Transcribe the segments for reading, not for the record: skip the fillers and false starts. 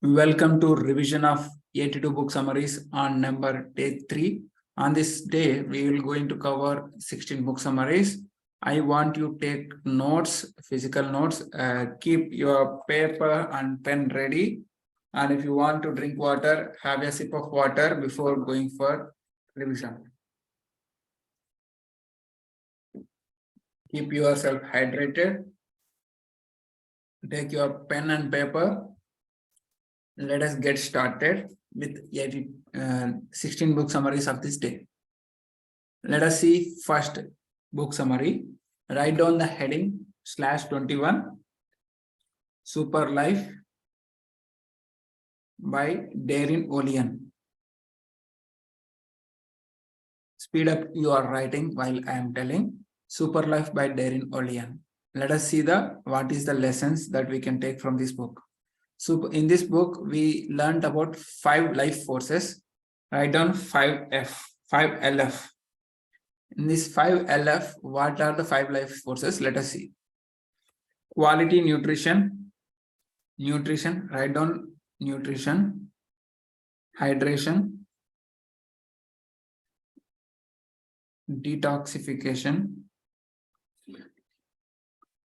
Welcome to revision of 82 book summaries on number day 3. On this day, we will going to cover 16 book summaries. I want you to take notes, physical notes. Keep your paper and pen ready. And if you want to drink water, have a sip of water before going for revision. Keep yourself hydrated. Take your pen and paper. Let us get started with 16 book summaries of this day. Let us see first book summary. Write down the heading /21 Super Life by Darren Olian. Speed up your writing while I am telling. Super Life by Darren Olian. Let us see what is the lessons that we can take from this book. So in this book, we learned about 5 life forces. Write down 5LF. In this 5LF, what are the 5 life forces? Let us see. Quality nutrition. Write down nutrition. Hydration. Detoxification.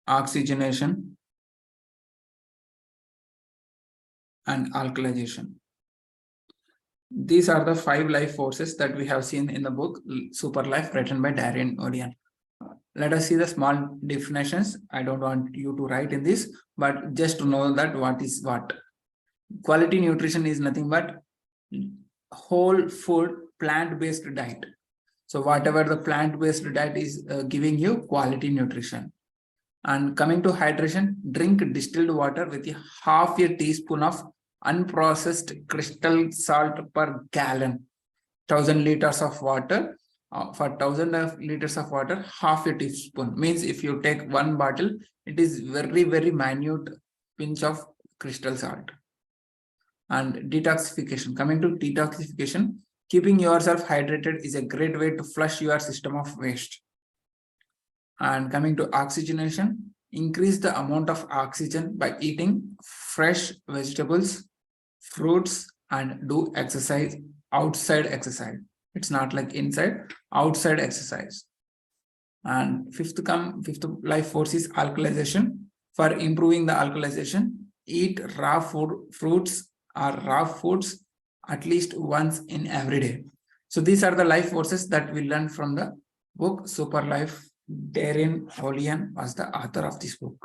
Oxygenation. And alkalization. These are the 5 life forces that we have seen in the book Super Life, written by Darren Olian. Let us see the small definitions. I don't want you to write in this, but just to know that what is what. Quality nutrition is nothing but whole food plant-based diet. So whatever the plant-based diet is giving you quality nutrition. And coming to hydration, drink distilled water with half a teaspoon of unprocessed crystal salt per gallon. 1000 liters of water. For 1000 liters of water, half a teaspoon. Means if you take one bottle, it is very, very minute pinch of crystal salt. And detoxification. Coming to detoxification, keeping yourself hydrated is a great way to flush your system of waste. And coming to oxygenation, increase the amount of oxygen by eating fresh vegetables, fruits, and do exercise, outside exercise. It's not like inside, outside exercise. And fifth life force is alkalization. For improving the alkalization, eat raw fruits or raw foods at least once in every day. So these are the life forces that we learned from the book Super Life. Darren Olian was the author of this book.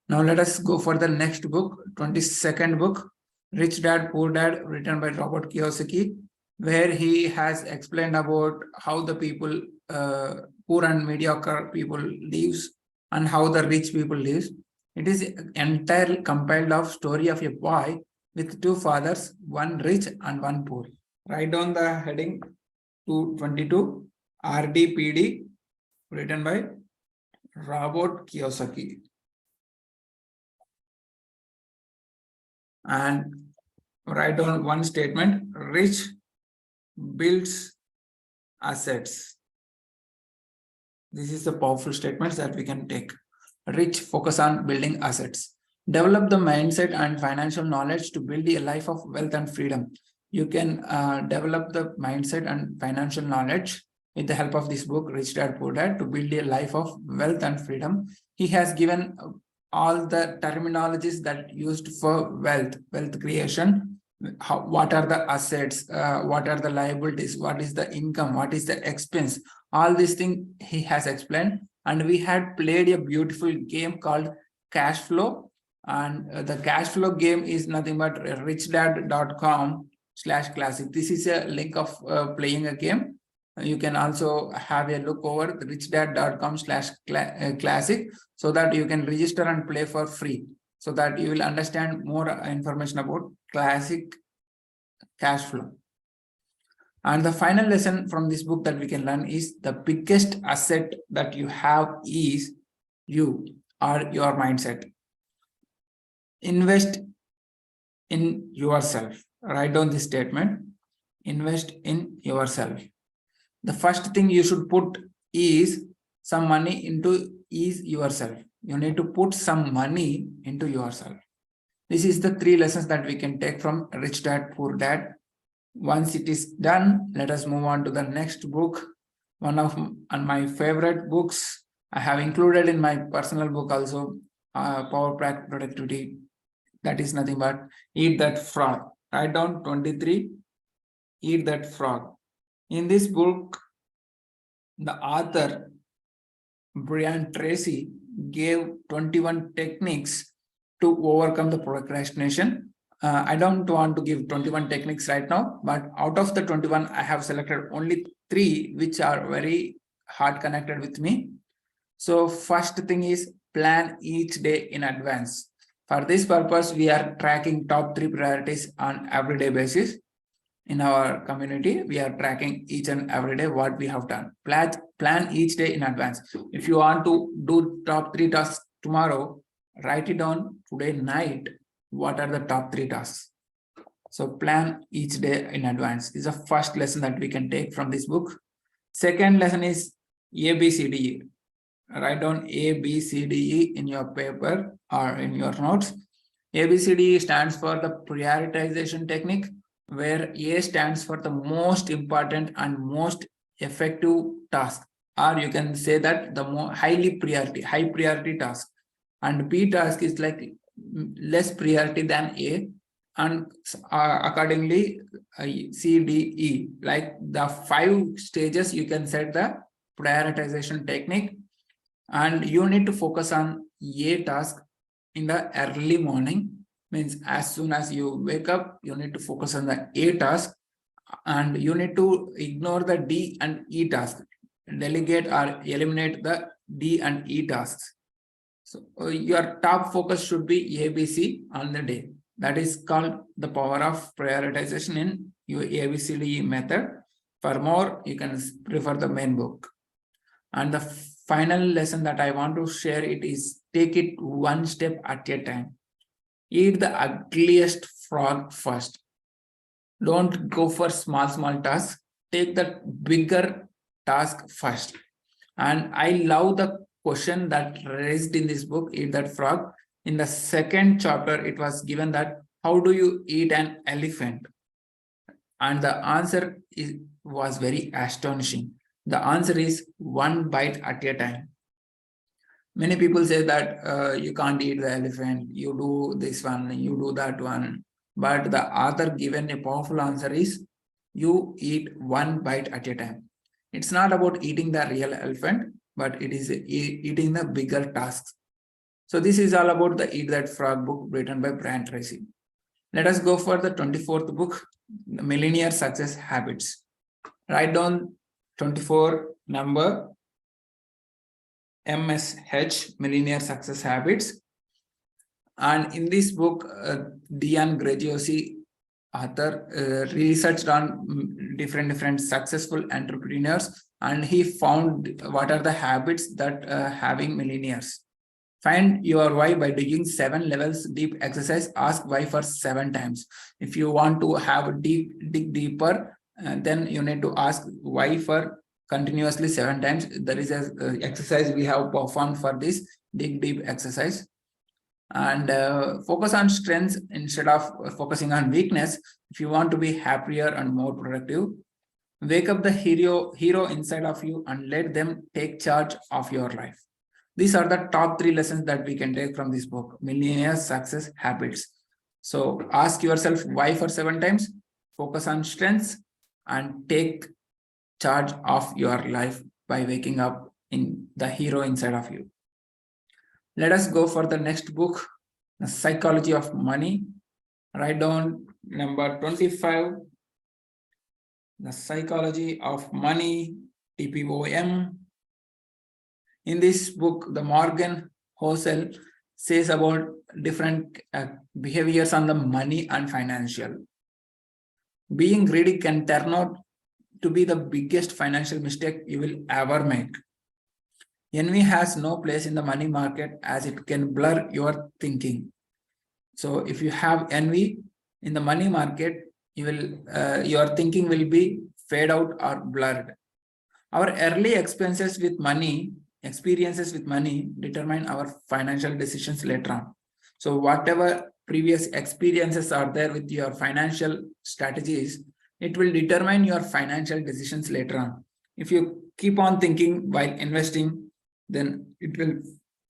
Now let us go for the next book, 22nd book, Rich Dad, Poor Dad, written by Robert Kiyosaki, where he has explained about how the people, poor and mediocre people lives and how the rich people lives. It is entirely compiled of story of a boy with 2 fathers, one rich and one poor. Write down the heading 222 RDPD, written by Robert Kiyosaki. And write down one statement: rich builds assets. This is the powerful statements that we can take. Rich focus on building assets. Develop the mindset and financial knowledge to build a life of wealth and freedom. You can develop the mindset and financial knowledge with the help of this book, Rich Dad, Poor Dad, to build a life of wealth and freedom. He has given all the terminologies that used for wealth creation. What are the assets? What are the liabilities? What is the income? What is the expense? All these things he has explained. And we had played a beautiful game called Cash Flow. And the cash flow game is nothing but richdad.com/classic. This is a link of playing a game. You can also have a look over the richdad.com/classic so that you can register and play for free, so that you will understand more information about classic cash flow. And the final lesson from this book that we can learn is the biggest asset that you have is you, or your mindset. Invest in yourself. Write down this statement: invest in yourself. The first thing you should put is some money into yourself. You need to put some money into yourself. This is the 3 lessons that we can take from Rich Dad, Poor Dad. Once it is done, let us move on to the next book. One of my favorite books. I have included in my personal book also, Power Pack Productivity. That is nothing but Eat That Frog. Write down 23, Eat That Frog. In this book, the author, Brian Tracy, gave 21 techniques to overcome the procrastination. I don't want to give 21 techniques right now, but out of the 21, I have selected only 3 which are very hard connected with me. So first thing is plan each day in advance. For this purpose, we are tracking top 3 priorities on everyday basis. In our community, we are tracking each and every day what we have done. Plan each day in advance. If you want to do top 3 tasks tomorrow, write it down today night. What are the top 3 tasks? So plan each day in advance. This is the first lesson that we can take from this book. Second lesson is ABCDE. Write down ABCDE in your paper or in your notes. ABCDE stands for the prioritization technique, where A stands for the most important and most effective task, or you can say that the more high priority task, and B task is like less priority than A, and accordingly C, D, E, like the 5 stages you can set the prioritization technique. And you need to focus on A task in the early morning. Means as soon as you wake up, you need to focus on the A task, and you need to ignore the D and E task. Delegate or eliminate the D and E tasks. So your top focus should be ABC on the day. That is called the power of prioritization in your ABCDE method. For more, you can refer the main book. And the final lesson that I want to share it is take it one step at a time. Eat the ugliest frog first. Don't go for small tasks. Take the bigger task first. And I love the question that raised in this book, Eat That Frog. In the second chapter, it was given that how do you eat an elephant? And the answer was very astonishing. The answer is one bite at a time. Many people say that you can't eat the elephant, you do this one, you do that one. But the author given a powerful answer is you eat one bite at a time. It's not about eating the real elephant, but it is eating the bigger tasks. So this is all about the Eat That Frog book written by Brian Tracy. Let us go for the 24th book, Millionaire Success Habits. Write down 24 number MSH, Millionaire Success Habits. And in this book, Diane Graziosi, author, researched on different successful entrepreneurs, and he found what are the habits that having millionaires. Find your why by doing 7 levels deep exercise. Ask why for 7 times. If you want to have dig deeper, then you need to ask why for continuously 7 times. There is a exercise we have performed for this dig deep exercise. And focus on strengths instead of focusing on weakness. If you want to be happier and more productive, wake up the hero inside of you and let them take charge of your life. These are the top 3 lessons that we can take from this book, Millionaire Success Habits. So ask yourself why for 7 times, focus on strengths, and take charge of your life by waking up in the hero inside of you. Let us go for the next book, The Psychology of Money. Write down number 25, The Psychology of Money, TPOM. In this book, the Morgan Housel says about different behaviors on the money and financial. Being greedy can turn out to be the biggest financial mistake you will ever make. Envy has no place in the money market as it can blur your thinking. So if you have envy in the money market, your thinking will be fade out or blurred. Our early experiences with money determine our financial decisions later on. So whatever previous experiences are there with your financial strategies, it will determine your financial decisions later on. If you keep on thinking while investing, then it will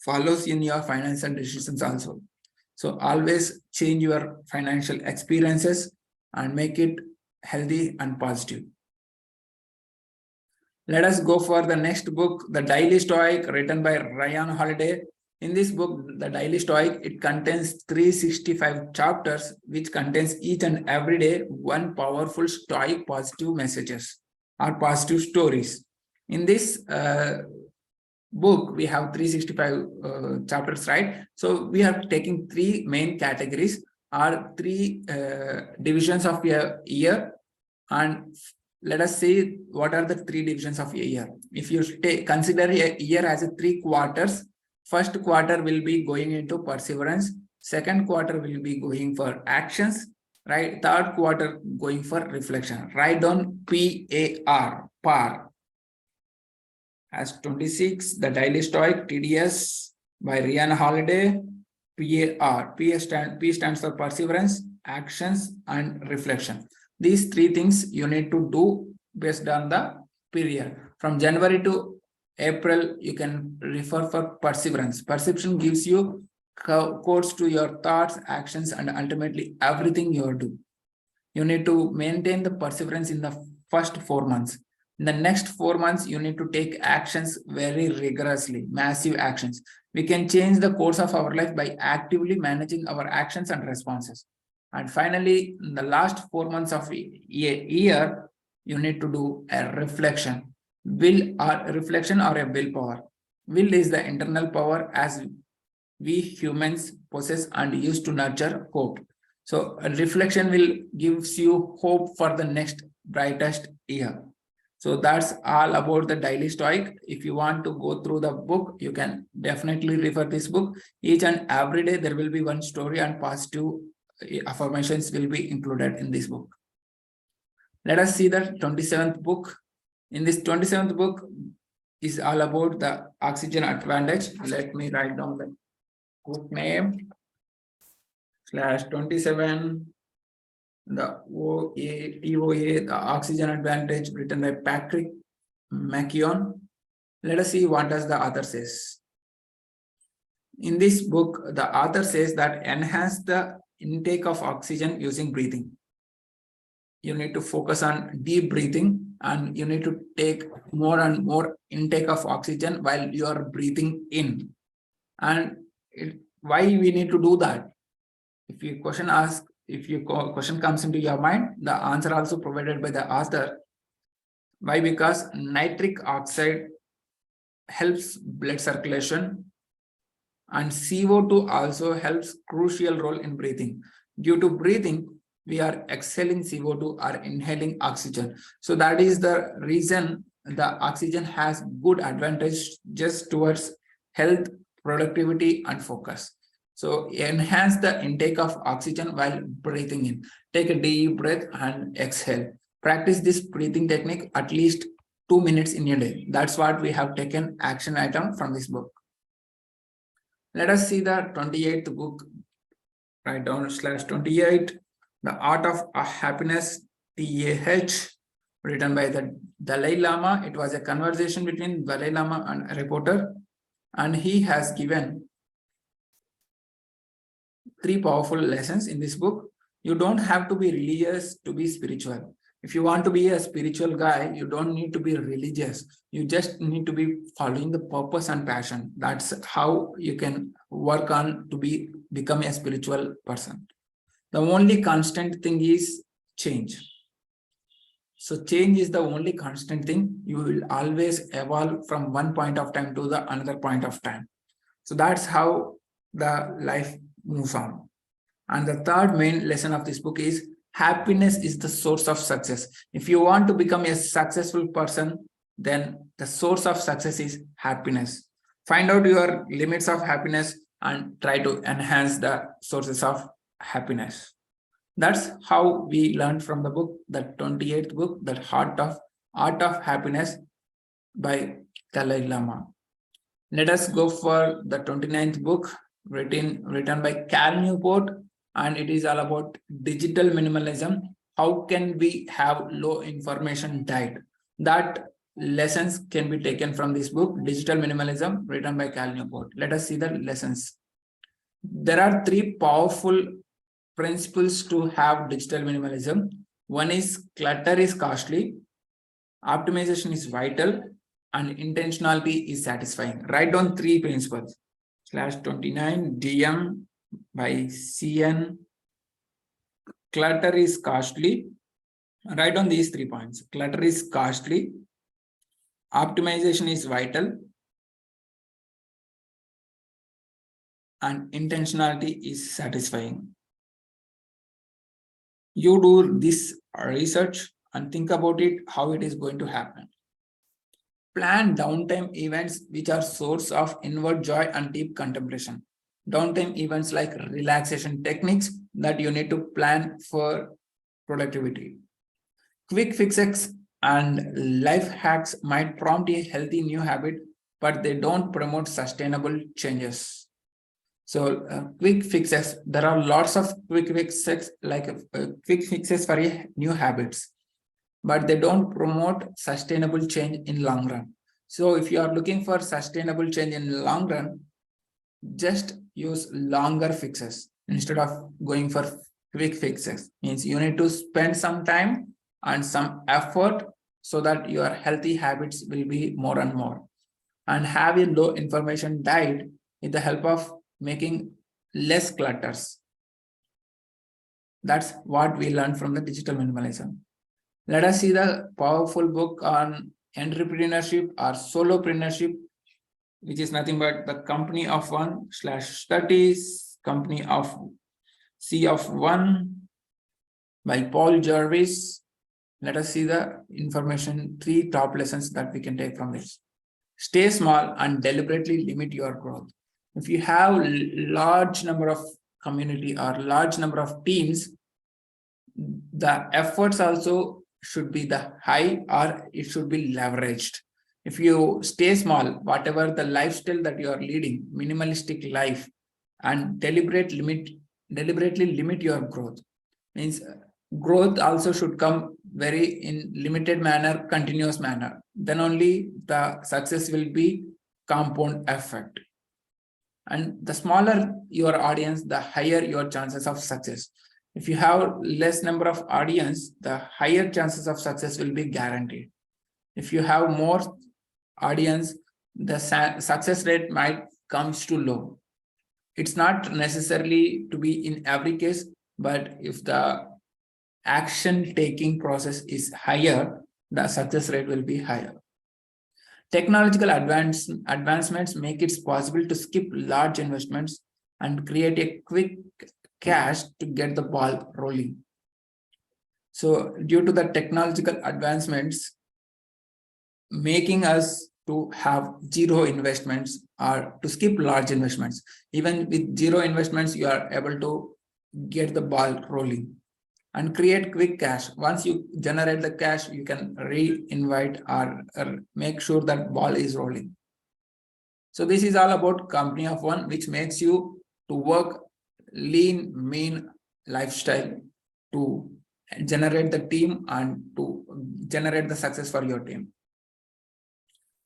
follows in your financial decisions also. So always change your financial experiences and make it healthy and positive. Let us go for the next book, The Daily Stoic, written by Ryan Holiday. In this book, The Daily Stoic, it contains 365 chapters, which contains each and every day one powerful Stoic positive messages or positive stories. In this book, we have 365 chapters, right? So we are taking three main categories or three divisions of a year, and let us see what are the three divisions of a year. If you consider a year as a 3 quarters, first quarter will be going into perseverance, second quarter will be going for actions, right? Third quarter going for reflection. Write down PAR, PAR. As 26, The Daily Stoic, TDS by Ryan Holiday, PAR. P stands for perseverance, actions, and reflection. These three things you need to do based on the period. From January to April, you can refer for perseverance. Perception gives you codes to your thoughts, actions, and ultimately everything you do. You need to maintain the perseverance in the first 4 months. In the next 4 months, you need to take actions very rigorously, massive actions. We can change the course of our life by actively managing our actions and responses. And finally, in the last 4 months of a year, you need to do a reflection. Will or reflection or a willpower. Will is the internal power as we humans possess and use to nurture hope. So a reflection will gives you hope for the next brightest year. So that's all about the Daily Stoic. If you want to go through the book, you can definitely refer this book. Each and every day there will be one story and positive affirmations will be included in this book. Let us see the 27th book. In this 27th book is all about the oxygen advantage. Let me write down the book name /27, the EOA, the oxygen advantage, written by Patrick McKeown. Let us see what does the author says. In this book, the author says that enhance the intake of oxygen using breathing. You need to focus on deep breathing and you need to take more and more intake of oxygen while you are breathing in. And why we need to do that? If your question comes into your mind, the answer also provided by the author. Why? Because nitric oxide helps blood circulation and CO2 also helps crucial role in breathing. Due to breathing, we are exhaling CO2 or inhaling oxygen. So that is the reason the oxygen has good advantage just towards health, productivity, and focus. So enhance the intake of oxygen while breathing in. Take a deep breath and exhale. Practice this breathing technique at least 2 minutes in a day. That's what we have taken action item from this book. Let us see the 28th book. Write down /28. The Art of Happiness, TAH, written by the Dalai Lama. It was a conversation between Dalai Lama and a reporter, and he has given 3 powerful lessons in this book. You don't have to be religious to be spiritual. If you want to be a spiritual guy, you don't need to be religious. You just need to be following the purpose and passion. That's how you can work on to become a spiritual person. The only constant thing is change. So change is the only constant thing. You will always evolve from one point of time to the another point of time. So that's how the life moves on. And the third main lesson of this book is happiness is the source of success. If you want to become a successful person, then the source of success is happiness. Find out your limits of happiness and try to enhance the sources of happiness. That's how we learned from the book, the 28th book, the Art of Happiness by Dalai Lama. Let us go for the 29th book, written by Cal Newport, and it is all about digital minimalism. How can we have low information diet? That lessons can be taken from this book, Digital Minimalism, written by Cal Newport. Let us see the lessons. There are three powerful principles to have digital minimalism. One is clutter is costly, optimization is vital, and intentionality is satisfying. Write down three principles. /29 DM by CN. Clutter is costly. Write down these 3 points. Clutter is costly, optimization is vital, and intentionality is satisfying. You do this research and think about it, how it is going to happen. Plan downtime events which are source of inward joy and deep contemplation. Downtime events like relaxation techniques that you need to plan for productivity. Quick fixes and life hacks might prompt a healthy new habit, but they don't promote sustainable changes. So quick fixes, there are lots of quick fixes quick fixes for new habits, but they don't promote sustainable change in long run. So if you are looking for sustainable change in long run, just use longer fixes instead of going for quick fixes. Means you need to spend some time and some effort so that your healthy habits will be more and more. And have a low information diet with the help of making less clutters. That's what we learned from the digital minimalism. Let us see the powerful book on entrepreneurship or solopreneurship, which is nothing but the Company of One /studies, Company of C of One by Paul Jarvis. Let us see the information, 3 top lessons that we can take from this. Stay small and deliberately limit your growth. If you have large number of community or large number of teams, the efforts also should be the high or it should be leveraged. If you stay small, whatever the lifestyle that you are leading, minimalistic life, and deliberately limit your growth. Means growth also should come very in limited manner, continuous manner. Then only the success will be compound effect. And the smaller your audience, the higher your chances of success. If you have less number of audience, the higher chances of success will be guaranteed. If you have more audience, the success rate might comes to low. It's not necessarily to be in every case, but if the action taking process is higher, the success rate will be higher. Technological advancements make it possible to skip large investments and create a quick cash to get the ball rolling. So due to the technological advancements, making us to have zero investments or to skip large investments. Even with zero investments, you are able to get the ball rolling and create quick cash. Once you generate the cash, you can re-invite or make sure that ball is rolling. So this is all about Company of One, which makes you to work lean, mean lifestyle to generate the team and to generate the success for your team.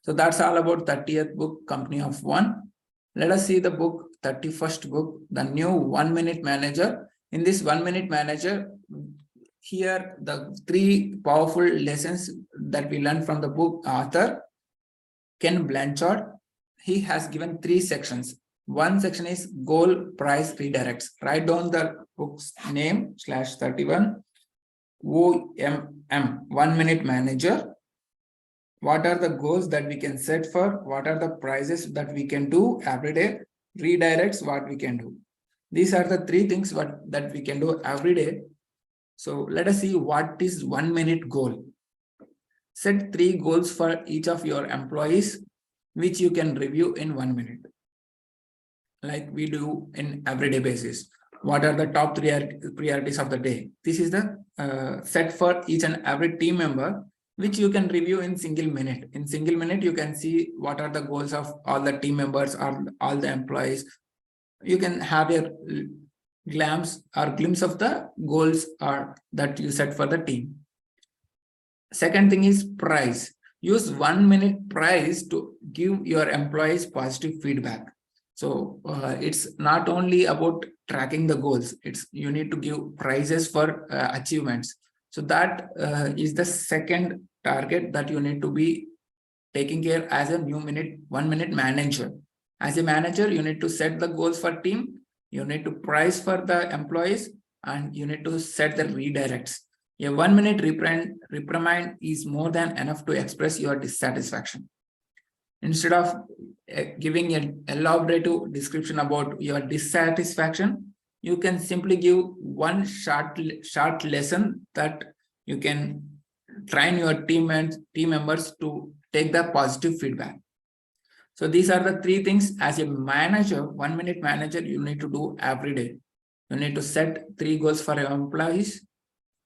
So that's all about 30th book, Company of One. Let us see the book, 31st book, The New 1 Minute Manager. In this 1 Minute Manager, here the 3 powerful lessons that we learned from the book author, Ken Blanchard. He has given 3 sections. One section is goal price redirects. Write down the book's name /31 OMM, 1 Minute Manager. What are the goals that we can set for? What are the prices that we can do every day? Redirects what we can do. These are the 3 things that we can do every day. So let us see what is 1 minute goal. Set 3 goals for each of your employees, which you can review in 1 minute. Like we do in everyday basis. What are the top 3 priorities of the day? This is the set for each and every team member, which you can review in single minute. In single minute, you can see what are the goals of all the team members or all the employees. You can have a glimpse of the goals that you set for the team. Second thing is prize. Use 1 minute prize to give your employees positive feedback. So it's not only about tracking the goals. You need to give prizes for achievements. So that is the second target that you need to be taking care as a 1 minute manager. As a manager, you need to set the goals for team. You need to prize for the employees, and you need to set the redirects. A 1 minute reprimand is more than enough to express your dissatisfaction. Instead of giving an elaborate description about your dissatisfaction, you can simply give one short lesson that you can train your team members to take the positive feedback. So these are the three things as a manager, 1 minute manager, you need to do every day. You need to set 3 goals for your employees,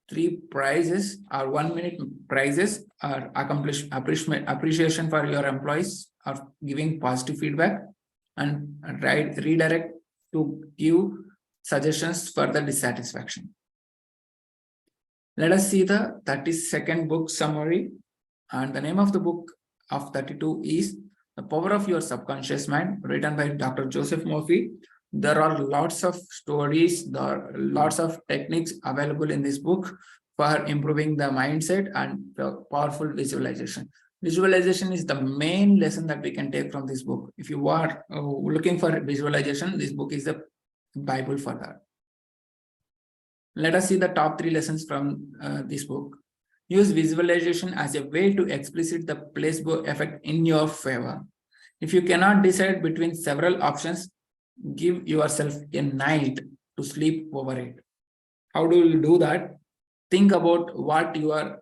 3 prizes or 1 minute prizes or appreciation for your employees or giving positive feedback, and redirect to give suggestions for the dissatisfaction. Let us see the 32nd book summary, and the name of the book of 32 is The Power of Your Subconscious Mind, written by Dr. Joseph Murphy. There are lots of stories, there are lots of techniques available in this book for improving the mindset and the powerful visualization. Visualization is the main lesson that we can take from this book. If you are looking for visualization, this book is the Bible for that. Let us see the top 3 lessons from this book. Use visualization as a way to explicit the placebo effect in your favor. If you cannot decide between several options, give yourself a night to sleep over it. How do you do that? Think about what you are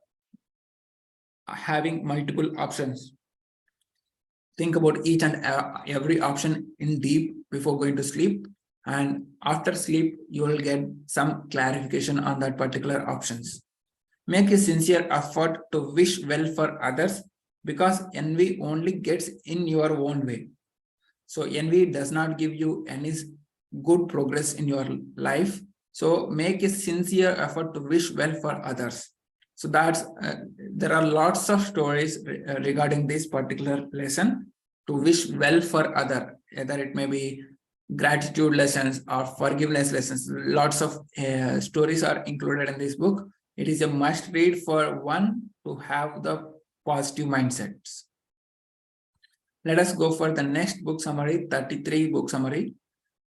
having multiple options. Think about each and every option in deep before going to sleep. And after sleep, you will get some clarification on that particular options. Make a sincere effort to wish well for others, because envy only gets in your own way. So envy does not give you any good progress in your life. So make a sincere effort to wish well for others. So that's there are lots of stories regarding this particular lesson, to wish well for other, either it may be gratitude lessons or forgiveness lessons. Lots of stories are included in this book. It is a must read for one to have the positive mindsets. Let us go for the next book summary, 33 book summary.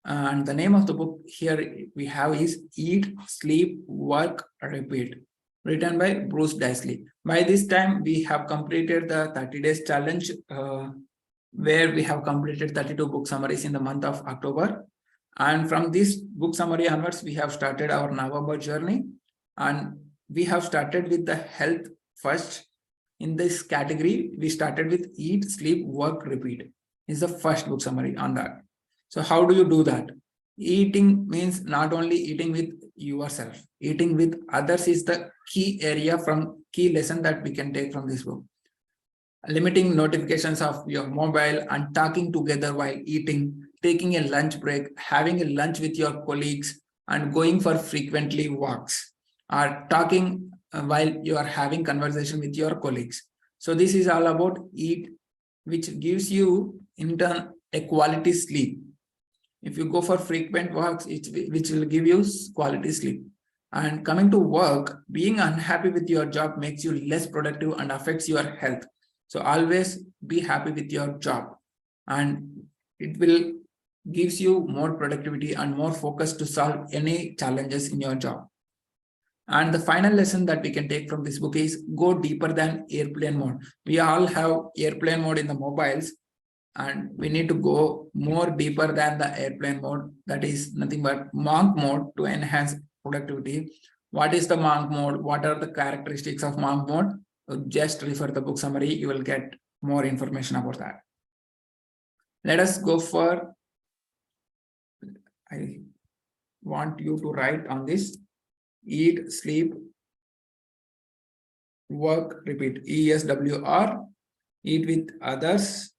And the name of the book here we have is Eat, Sleep, Work, Repeat, written by Bruce Daisley. By this time, we have completed the 30 days challenge, where we have completed 32 book summaries in the month of October. And from this book summary onwards, we have started our November journey. And we have started with the health first. In this category, we started with Eat, Sleep, Work, Repeat. Is the first book summary on that. So how do you do that? Eating means not only eating with yourself, eating with others is the key area from key lesson that we can take from this book. Limiting notifications of your mobile and talking together while eating, taking a lunch break, having a lunch with your colleagues, and going for frequently walks, or talking while you are having conversation with your colleagues. So this is all about eat, which gives you in turn a quality sleep. If you go for frequent walks, which will give you quality sleep. And coming to work, being unhappy with your job makes you less productive and affects your health. So always be happy with your job, and it will gives you more productivity and more focus to solve any challenges in your job. And the final lesson that we can take from this book is go deeper than airplane mode. We all have airplane mode in the mobiles, and we need to go more deeper than the airplane mode. That is nothing but monk mode to enhance productivity. What is the monk mode? What are the characteristics of monk mode? Just refer the book summary. You will get more information about that. Let us go for, I want you to write on this: Eat, Sleep, Work, Repeat. ESWR, eat with others,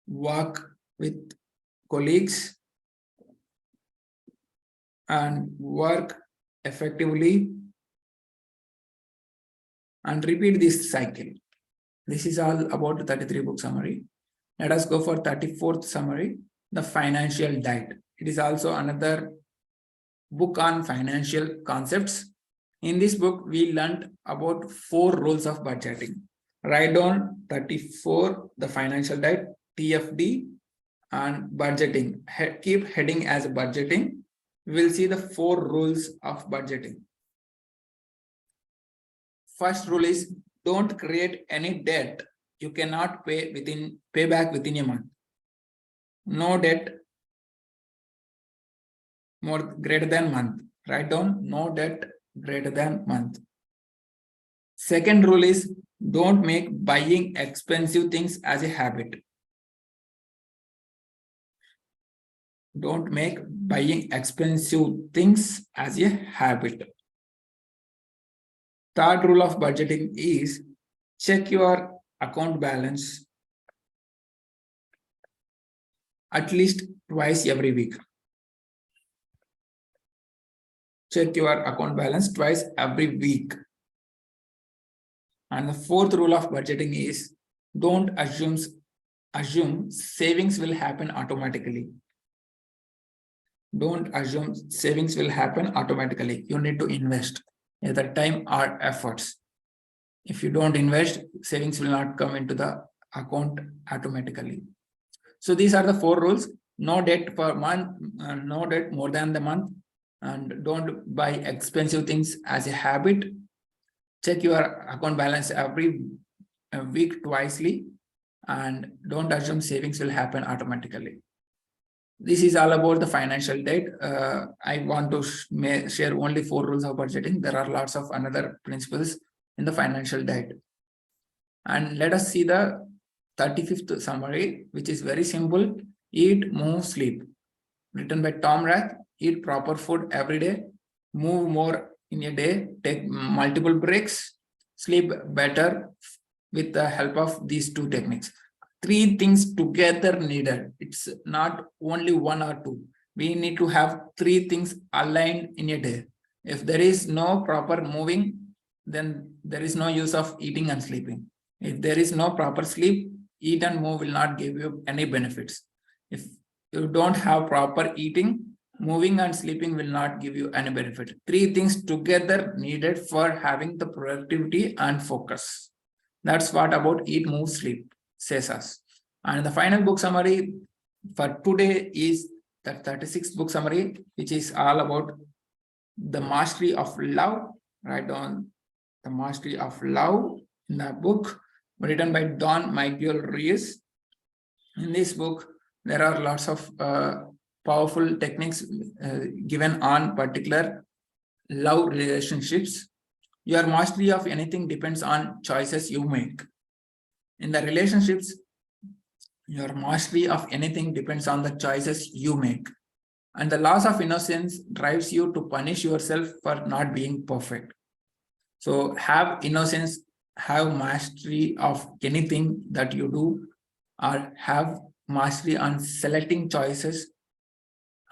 work with colleagues, and work effectively and repeat this cycle. This is all about the 33 book summary. Let us go for 34th summary, the financial diet. It is also another book on financial concepts. In this book, we learned about 4 rules of budgeting. Write down 34, the financial diet, TFD, and budgeting. Keep heading as budgeting. We will see the 4 rules of budgeting. First rule is don't create any debt you cannot pay back within a month. No debt greater than month. Write down no debt greater than month. Second rule is don't make buying expensive things as a habit. Don't make buying expensive things as a habit. Third rule of budgeting is check your account balance at least twice every week. Check your account balance twice every week. And the fourth rule of budgeting is don't assume savings will happen automatically. Don't assume savings will happen automatically. You need to invest either time or efforts. If you don't invest, savings will not come into the account automatically. So these are the 4 rules. No debt per month, no debt more than the month, and don't buy expensive things as a habit. Check your account balance every week twicely, and don't assume savings will happen automatically. This is all about the financial diet. I want to share only 4 rules of budgeting. There are lots of another principles in the financial diet. And let us see the 35th summary, which is very simple. Eat, move, sleep. Written by Tom Rath. Eat proper food every day. Move more in a day. Take multiple breaks. Sleep better with the help of these 2 techniques. 3 things together needed. It's not only 1 or 2. We need to have 3 things aligned in a day. If there is no proper moving, then there is no use of eating and sleeping. If there is no proper sleep, eat and move will not give you any benefits. If you don't have proper eating, moving and sleeping will not give you any benefit. 3 things together needed for having the productivity and focus. That's what about eat, move, sleep says us. And the final book summary for today is the 36th book summary, which is all about the mastery of love. Write down the mastery of love in the book written by Don Miguel Ruiz. In this book, there are lots of powerful techniques given on particular love relationships. Your mastery of anything depends on choices you make. In the relationships, your mastery of anything depends on the choices you make. And the loss of innocence drives you to punish yourself for not being perfect. So have innocence, have mastery of anything that you do, or have mastery on selecting choices.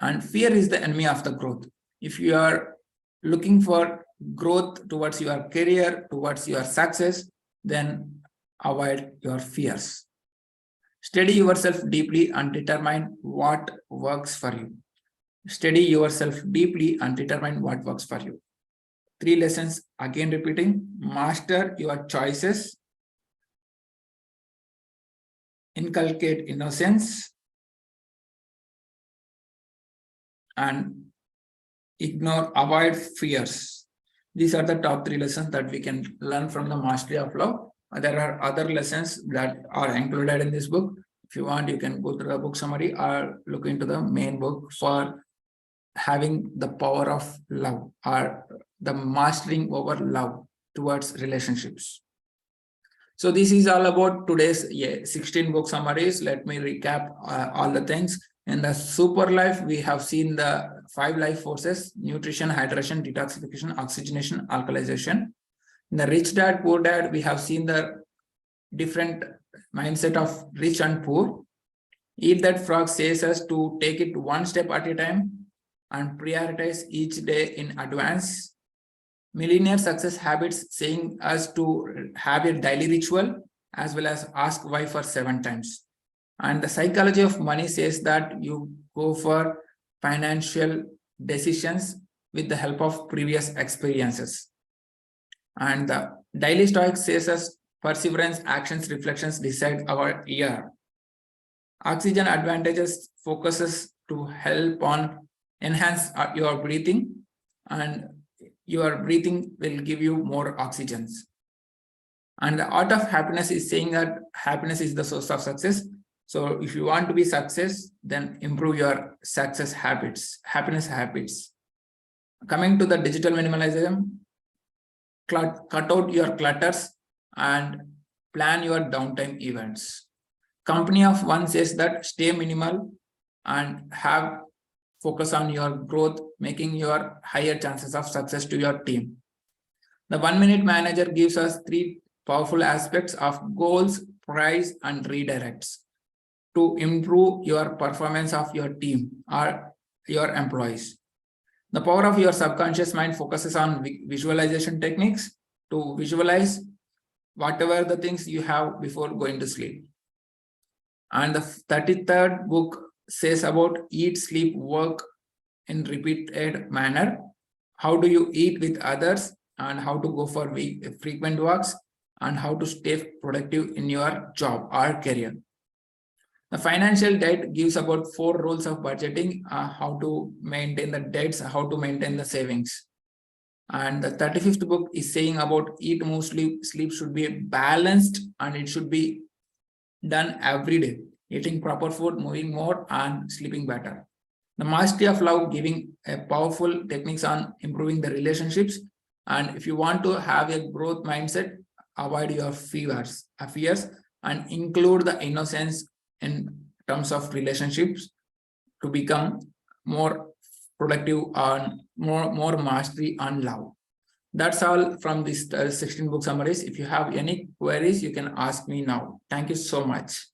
And fear is the enemy of the growth. If you are looking for growth towards your career, towards your success, then avoid your fears. Study yourself deeply and determine what works for you. Study yourself deeply and determine what works for you. 3 lessons, again repeating: master your choices, inculcate innocence, and avoid fears. These are the top 3 lessons that we can learn from the mastery of love. There are other lessons that are included in this book. If you want, you can go through the book summary or look into the main book for having the power of love or the mastering over love towards relationships. So this is all about today's 16 book summaries. Let me recap all the things. In the super life, we have seen the 5 life forces: nutrition, hydration, detoxification, oxygenation, alkalization. In the rich dad, poor dad, we have seen the different mindset of rich and poor. Eat That Frog says us to take it 1 step at a time. and prioritize each day in advance. Millionaire success habits saying us to have a daily ritual as well as ask why for 7 times. And the psychology of money says that you go for financial decisions with the help of previous experiences. And the daily stoic says us perseverance, actions, reflections decide our year. Oxygen advantages focuses to help on enhance your breathing, and your breathing will give you more oxygens. And the art of happiness is saying that happiness is the source of success. So if you want to be success, then improve your success habits, happiness habits. Coming to the digital minimalism, cut out your clutters and plan your downtime events. Company of one says that stay minimal and have focus on your growth, making your higher chances of success to your team. The 1 minute manager gives us 3 powerful aspects of goals, price, and redirects to improve your performance of your team or your employees. The power of your subconscious mind focuses on visualization techniques to visualize whatever the things you have before going to sleep. And the 33rd book says about eat, sleep, work in repeated manner. How do you eat with others, and how to go for frequent walks, and how to stay productive in your job or career. The financial diet gives about 4 rules of budgeting, how to maintain the debts, how to maintain the savings. And the 35th book is saying about eat, move, sleep. Sleep should be balanced and it should be done every day. Eating proper food, moving more, and sleeping better. The mastery of love, giving a powerful techniques on improving the relationships. And if you want to have a growth mindset, avoid your fears, and include the innocence in terms of relationships to become more productive and more mastery on love. That's all from this 16 book summaries. If you have any queries, you can ask me now. Thank you so much.